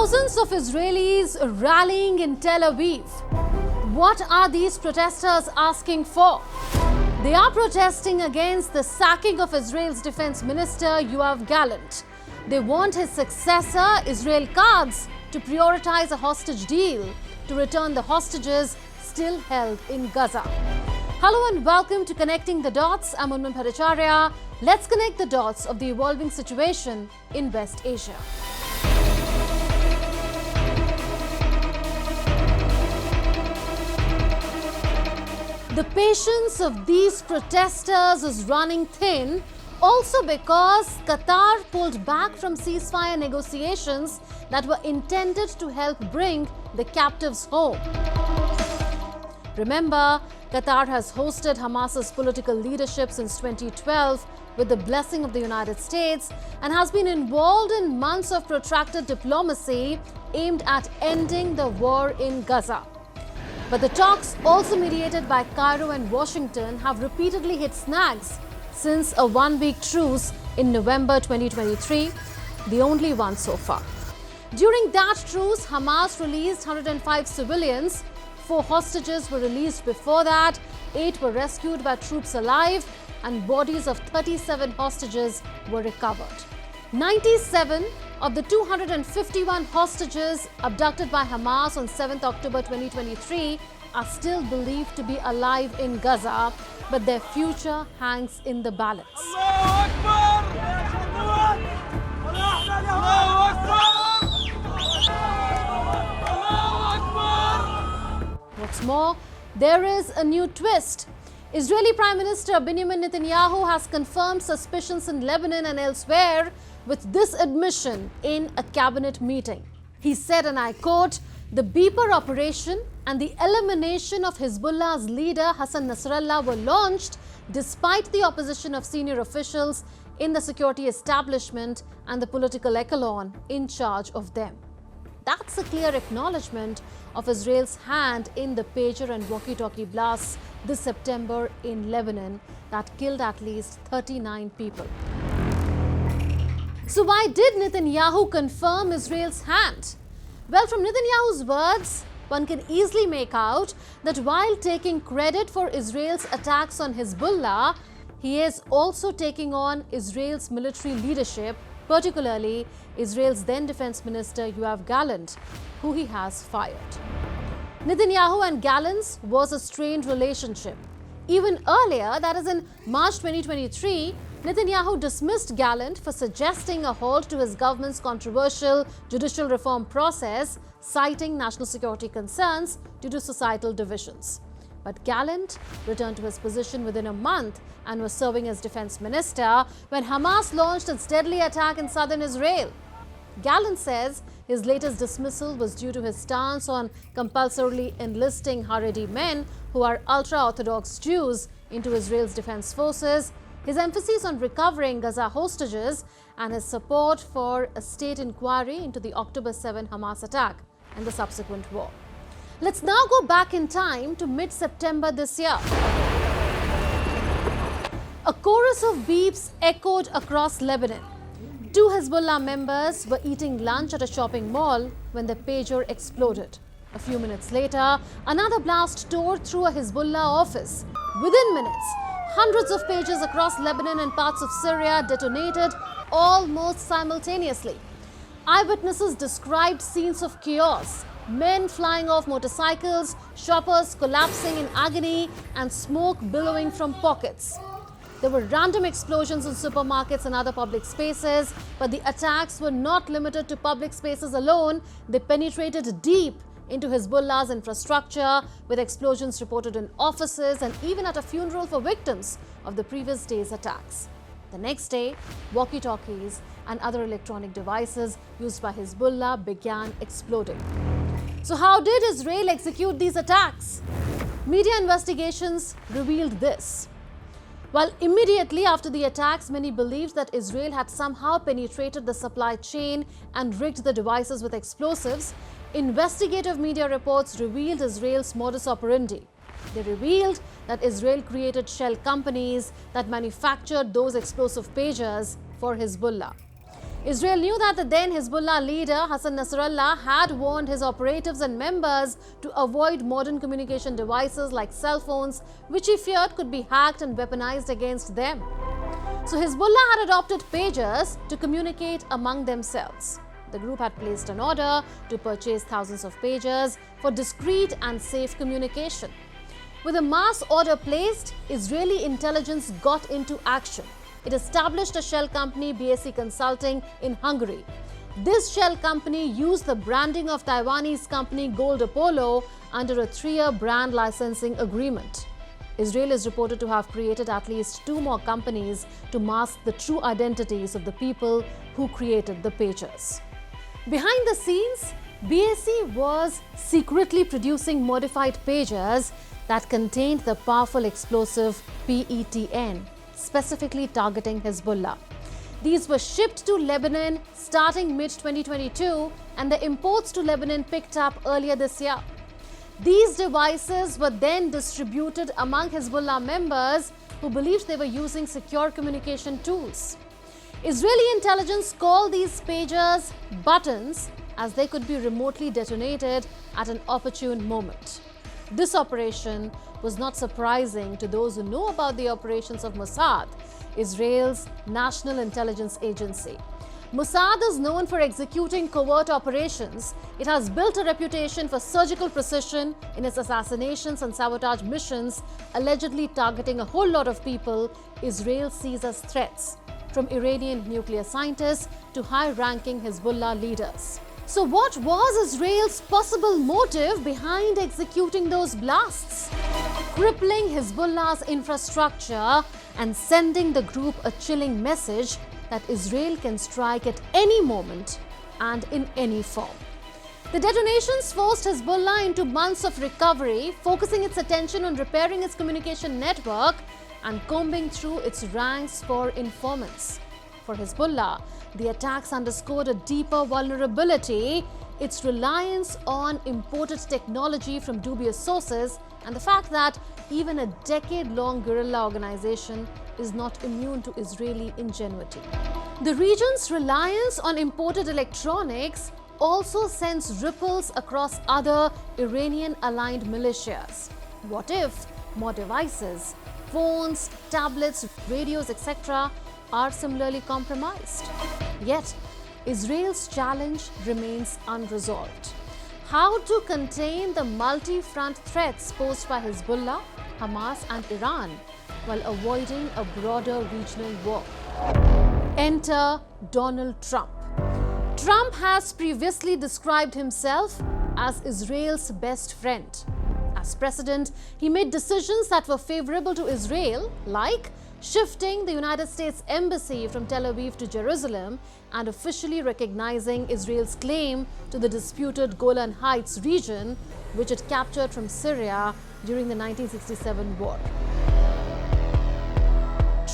Thousands of Israelis rallying in Tel Aviv. What are these protesters asking for? They are protesting against the sacking of Israel's Defense Minister Yoav Gallant. They want his successor, Israel Katz, to prioritize a hostage deal to return the hostages still held in Gaza. Hello and welcome to Connecting the Dots. I'm Unman Bhattacharya. Let's connect the dots of the evolving situation in West Asia. The patience of these protesters is running thin, also because Qatar pulled back from ceasefire negotiations that were intended to help bring the captives home. Remember, Qatar has hosted Hamas's political leadership since 2012 with the blessing of the United States and has been involved in months of protracted diplomacy aimed at ending the war in Gaza. But the talks, also mediated by Cairo and Washington, have repeatedly hit snags since a one-week truce in November 2023, the only one so far. During that truce, Hamas released 105 civilians. 4 hostages were released before that, 8 were rescued by troops alive, and bodies of 37 hostages were recovered. 97 of the 251 hostages abducted by Hamas on 7th October 2023 are still believed to be alive in Gaza, but their future hangs in the balance. What's more, there is a new twist. Israeli Prime Minister Benjamin Netanyahu has confirmed suspicions in Lebanon and elsewhere with this admission in a cabinet meeting. He said, and I quote, "The Beeper operation and the elimination of Hezbollah's leader Hassan Nasrallah were launched despite the opposition of senior officials in the security establishment and the political echelon in charge of them." That's a clear acknowledgement of Israel's hand in the pager and walkie-talkie blasts this September in Lebanon that killed at least 39 people. So why did Netanyahu confirm Israel's hand? Well, from Netanyahu's words, one can easily make out that while taking credit for Israel's attacks on Hezbollah, he is also taking on Israel's military leadership, particularly Israel's then Defense Minister Yoav Gallant, who he has fired. Netanyahu and Gallant's was a strained relationship. Even earlier, that is in March 2023, Netanyahu dismissed Gallant for suggesting a halt to his government's controversial judicial reform process, citing national security concerns due to societal divisions. But Gallant returned to his position within a month and was serving as defense minister when Hamas launched its deadly attack in southern Israel. Gallant says his latest dismissal was due to his stance on compulsorily enlisting Haredi men who are ultra-Orthodox Jews into Israel's defense forces, his emphasis on recovering Gaza hostages, and his support for a state inquiry into the October 7 Hamas attack and the subsequent war. Let's now go back in time to mid-September this year. A chorus of beeps echoed across Lebanon. 2 Hezbollah members were eating lunch at a shopping mall when the pager exploded. A few minutes later, another blast tore through a Hezbollah office. Within minutes, hundreds of pagers across Lebanon and parts of Syria detonated almost simultaneously. Eyewitnesses described scenes of chaos. Men flying off motorcycles, shoppers collapsing in agony, and smoke billowing from pockets. There were random explosions in supermarkets and other public spaces, but the attacks were not limited to public spaces alone. They penetrated deep into Hezbollah's infrastructure, with explosions reported in offices and even at a funeral for victims of the previous day's attacks. The next day, walkie-talkies and other electronic devices used by Hezbollah began exploding. So how did Israel execute these attacks? Media investigations revealed this. While immediately after the attacks, many believed that Israel had somehow penetrated the supply chain and rigged the devices with explosives, investigative media reports revealed Israel's modus operandi. They revealed that Israel created shell companies that manufactured those explosive pagers for Hezbollah. Israel knew that the then Hezbollah leader Hassan Nasrallah had warned his operatives and members to avoid modern communication devices like cell phones, which he feared could be hacked and weaponized against them. So Hezbollah had adopted pagers to communicate among themselves. The group had placed an order to purchase thousands of pagers for discreet and safe communication. With a mass order placed, Israeli intelligence got into action. It established a shell company, BAC Consulting, in Hungary. This shell company used the branding of Taiwanese company Gold Apollo under a 3-year brand licensing agreement. Israel is reported to have created at least 2 more companies to mask the true identities of the people who created the pagers. Behind the scenes, BAC was secretly producing modified pagers that contained the powerful explosive PETN, specifically targeting Hezbollah. These were shipped to Lebanon starting mid-2022, and the imports to Lebanon picked up earlier this year. These devices were then distributed among Hezbollah members who believed they were using secure communication tools. Israeli intelligence called these pagers buttons, as they could be remotely detonated at an opportune moment. This operation was not surprising to those who know about the operations of Mossad, Israel's national intelligence agency. Mossad is known for executing covert operations. It has built a reputation for surgical precision in its assassinations and sabotage missions, allegedly targeting a whole lot of people Israel sees as threats, from Iranian nuclear scientists to high-ranking Hezbollah leaders. So what was Israel's possible motive behind executing those blasts? Crippling Hezbollah's infrastructure and sending the group a chilling message that Israel can strike at any moment and in any form. The detonations forced Hezbollah into months of recovery, focusing its attention on repairing its communication network and combing through its ranks for informants. For Hezbollah, the attacks underscored a deeper vulnerability, its reliance on imported technology from dubious sources, and the fact that even a decade-long guerrilla organization is not immune to Israeli ingenuity. The region's reliance on imported electronics also sends ripples across other Iranian-aligned militias. What if more devices, phones, tablets, radios, etc., are similarly compromised? Yet, Israel's challenge remains unresolved. How to contain the multi-front threats posed by Hezbollah, Hamas and Iran while avoiding a broader regional war? Enter Donald Trump. Trump has previously described himself as Israel's best friend. As president, he made decisions that were favorable to Israel, like shifting the United States Embassy from Tel Aviv to Jerusalem and officially recognizing Israel's claim to the disputed Golan Heights region, which it captured from Syria during the 1967 war.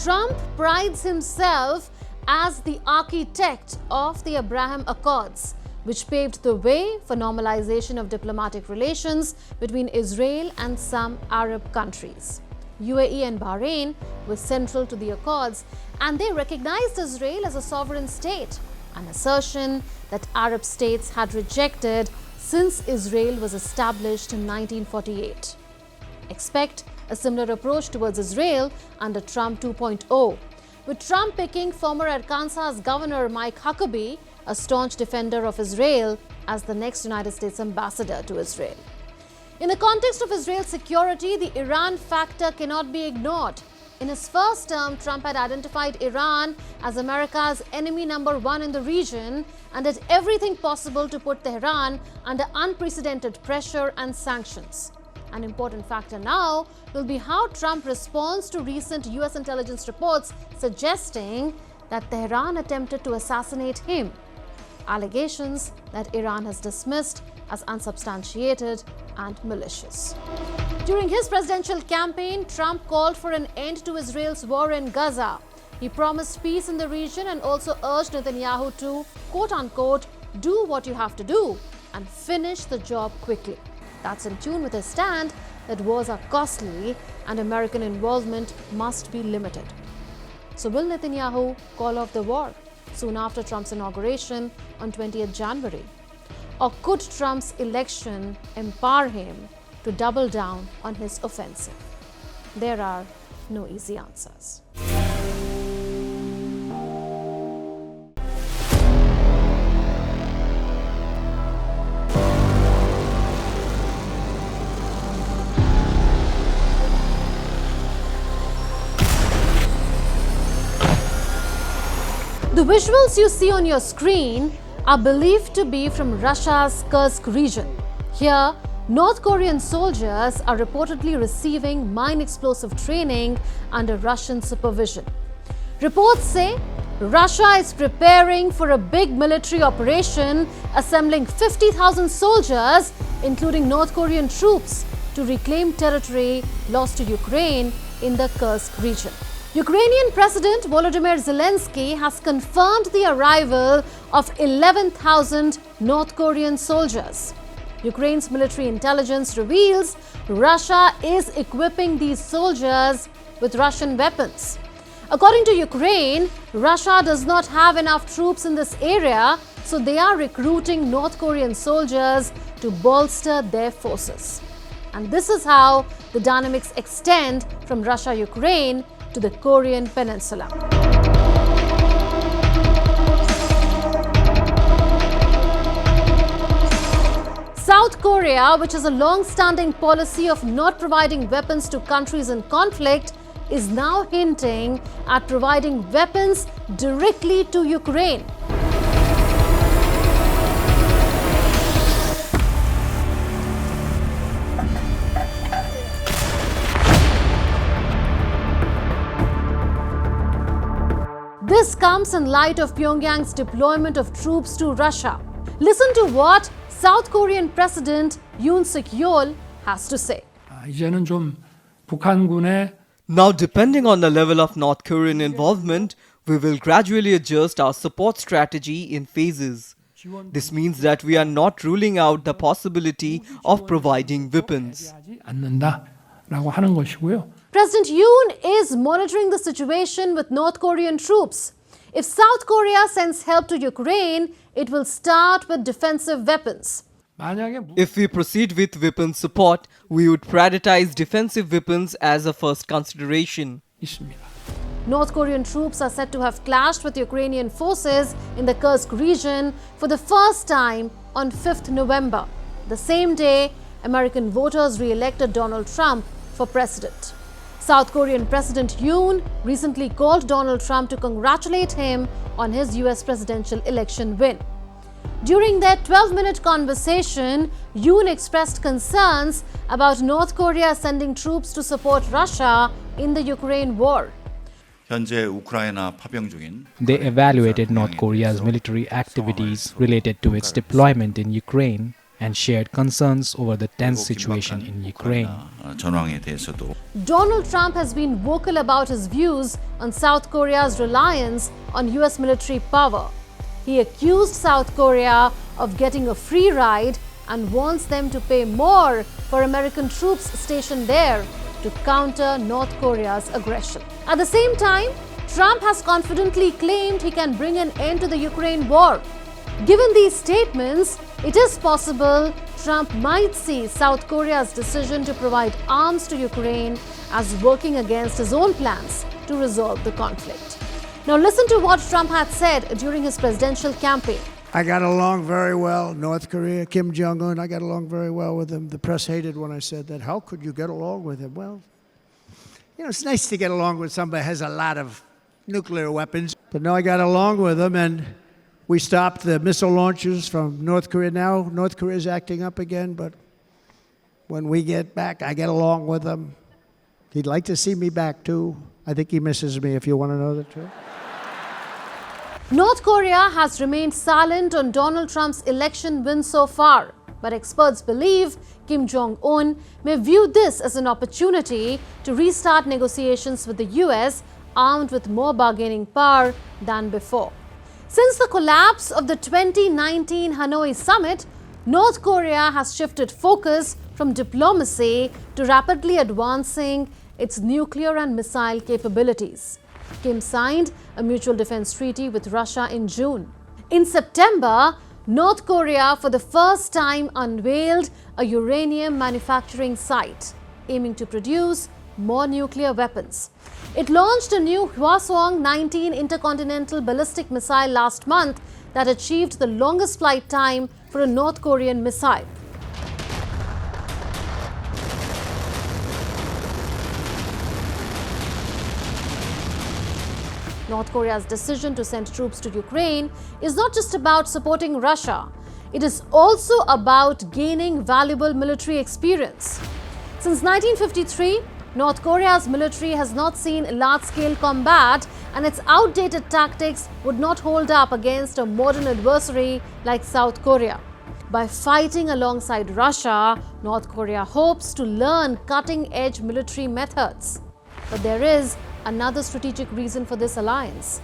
Trump prides himself as the architect of the Abraham Accords, which paved the way for normalization of diplomatic relations between Israel and some Arab countries. UAE and Bahrain were central to the Accords, and they recognized Israel as a sovereign state, an assertion that Arab states had rejected since Israel was established in 1948. Expect a similar approach towards Israel under Trump 2.0, with Trump picking former Arkansas governor Mike Huckabee, a staunch defender of Israel, as the next United States ambassador to Israel. In the context of Israel's security, the Iran factor cannot be ignored. In his first term, Trump had identified Iran as America's enemy number 1 in the region and did everything possible to put Tehran under unprecedented pressure and sanctions. An important factor now will be how Trump responds to recent US intelligence reports suggesting that Tehran attempted to assassinate him, allegations that Iran has dismissed as unsubstantiated and malicious. During his presidential campaign, Trump called for an end to Israel's war in Gaza. He promised peace in the region and also urged Netanyahu to, quote-unquote, do what you have to do and finish the job quickly. That's in tune with his stand that wars are costly and American involvement must be limited. So will Netanyahu call off the war? soon after Trump's inauguration on 20th January? Or could Trump's election empower him to double down on his offensive? There are no easy answers. The visuals you see on your screen are believed to be from Russia's Kursk region. Here, North Korean soldiers are reportedly receiving mine explosive training under Russian supervision. Reports say Russia is preparing for a big military operation, assembling 50,000 soldiers, including North Korean troops, to reclaim territory lost to Ukraine in the Kursk region. Ukrainian President Volodymyr Zelensky has confirmed the arrival of 11,000 North Korean soldiers. Ukraine's military intelligence reveals Russia is equipping these soldiers with Russian weapons. According to Ukraine, Russia does not have enough troops in this area, so they are recruiting North Korean soldiers to bolster their forces. And this is how the dynamics extend from Russia-Ukraine to the Korean Peninsula. South Korea, which has a long-standing policy of not providing weapons to countries in conflict, is now hinting at providing weapons directly to Ukraine. This comes in light of Pyongyang's deployment of troops to Russia. Listen to what South Korean President Yoon Suk-yeol has to say. 이제는 좀 북한군의 Now, depending on the level of North Korean involvement, we will gradually adjust our support strategy in phases. This means that we are not ruling out the possibility of providing weapons. 않는다라고 하는 것이고요. President Yoon is monitoring the situation with North Korean troops. If South Korea sends help to Ukraine, it will start with defensive weapons. If we proceed with weapon support, we would prioritize defensive weapons as a first consideration. 있습니다. North Korean troops are said to have clashed with Ukrainian forces in the Kursk region for the first time on 5th November, the same day American voters re-elected Donald Trump for president. South Korean President Yoon recently called Donald Trump to congratulate him on his US presidential election win. During their 12-minute conversation, Yoon expressed concerns about North Korea sending troops to support Russia in the Ukraine war. 현재 우크라이나 파병 중인 They evaluated North Korea's military activities related to its deployment in Ukraine and shared concerns over the tense situation in Ukraine. 전황에 대해서도 Donald Trump has been vocal about his views on South Korea's reliance on US military power. He accused South Korea of getting a free ride and wants them to pay more for American troops stationed there to counter North Korea's aggression. At the same time, Trump has confidently claimed he can bring an end to the Ukraine war. Given these statements, it is possible Trump might see South Korea's decision to provide arms to Ukraine as working against his own plans to resolve the conflict. Now listen to what Trump had said during his presidential campaign. I got along very well. North Korea, Kim Jong-un, I got along very well with him. The press hated when I said that. How could you get along with him? Well, you know, it's nice to get along with somebody who has a lot of nuclear weapons. But no, I got along with him, and we stopped the missile launches from North Korea. Now North Korea is acting up again, but when we get back, I get along with him. He'd like to see me back, too. I think he misses me, if you want to know the truth. North Korea has remained silent on Donald Trump's election win so far, but experts believe Kim Jong-un may view this as an opportunity to restart negotiations with the US, armed with more bargaining power than before. Since the collapse of the 2019 Hanoi summit, North Korea has shifted focus from diplomacy to rapidly advancing its nuclear and missile capabilities. Kim signed a mutual defense treaty with Russia in June. In September, North Korea for the first time unveiled a uranium manufacturing site, aiming to produce more nuclear weapons. It launched a new Hwasong-19 intercontinental ballistic missile last month that achieved the longest flight time for a North Korean missile. North Korea's decision to send troops to Ukraine is not just about supporting Russia. It is also about gaining valuable military experience. Since 1953, North Korea's military has not seen large-scale combat, and its outdated tactics would not hold up against a modern adversary like South Korea. By fighting alongside Russia, North Korea hopes to learn cutting-edge military methods. But there is another strategic reason for this alliance: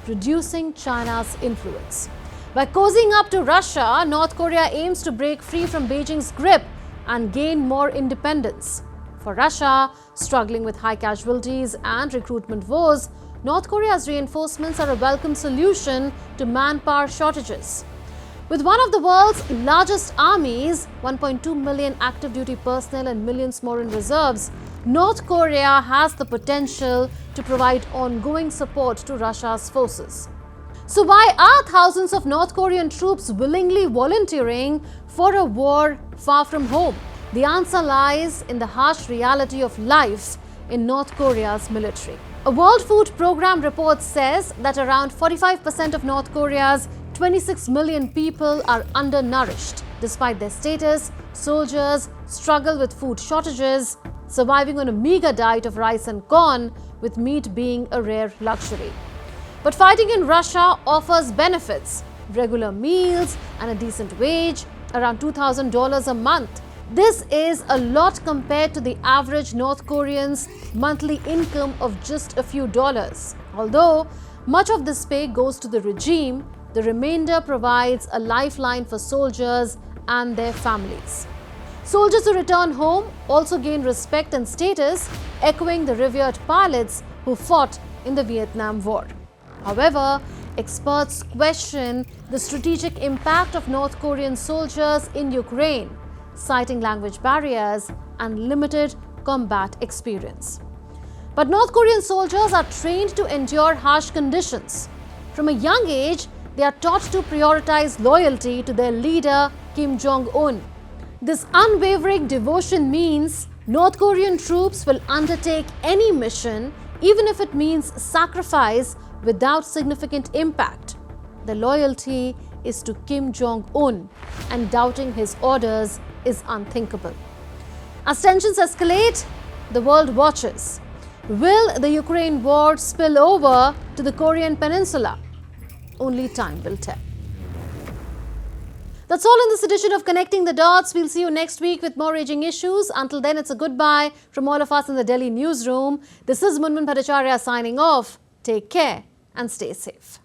reducing China's influence. By cozying up to Russia, North Korea aims to break free from Beijing's grip and gain more independence. For Russia, struggling with high casualties and recruitment woes, North Korea's reinforcements are a welcome solution to manpower shortages. With one of the world's largest armies, 1.2 million active duty personnel and millions more in reserves, North Korea has the potential to provide ongoing support to Russia's forces. So why are thousands of North Korean troops willingly volunteering for a war far from home? The answer lies in the harsh reality of life in North Korea's military. A World Food Programme report says that around 45% of North Korea's 26 million people are undernourished. Despite their status, soldiers struggle with food shortages, surviving on a meager diet of rice and corn, with meat being a rare luxury. But fighting in Russia offers benefits: regular meals and a decent wage, around $2,000 a month. This is a lot compared to the average North Korean's monthly income of just a few dollars. Although much of this pay goes to the regime, the remainder provides a lifeline for soldiers and their families. Soldiers who return home also gain respect and status, echoing the revered pilots who fought in the Vietnam War. However, experts question the strategic impact of North Korean soldiers in Ukraine, citing language barriers and limited combat experience. But North Korean soldiers are trained to endure harsh conditions. From a young age, they are taught to prioritize loyalty to their leader, Kim Jong-un. This unwavering devotion means North Korean troops will undertake any mission, even if it means sacrifice, without significant impact. The loyalty is to Kim Jong-un, and doubting his orders is unthinkable. As tensions escalate, the world watches. Will the Ukraine war spill over to the Korean Peninsula? Only time will tell. That's all in this edition of Connecting the Dots. We'll see you next week with more raging issues. Until then, it's a goodbye from all of us in the Delhi newsroom. This is Munmun Bhattacharya signing off. Take care and stay safe.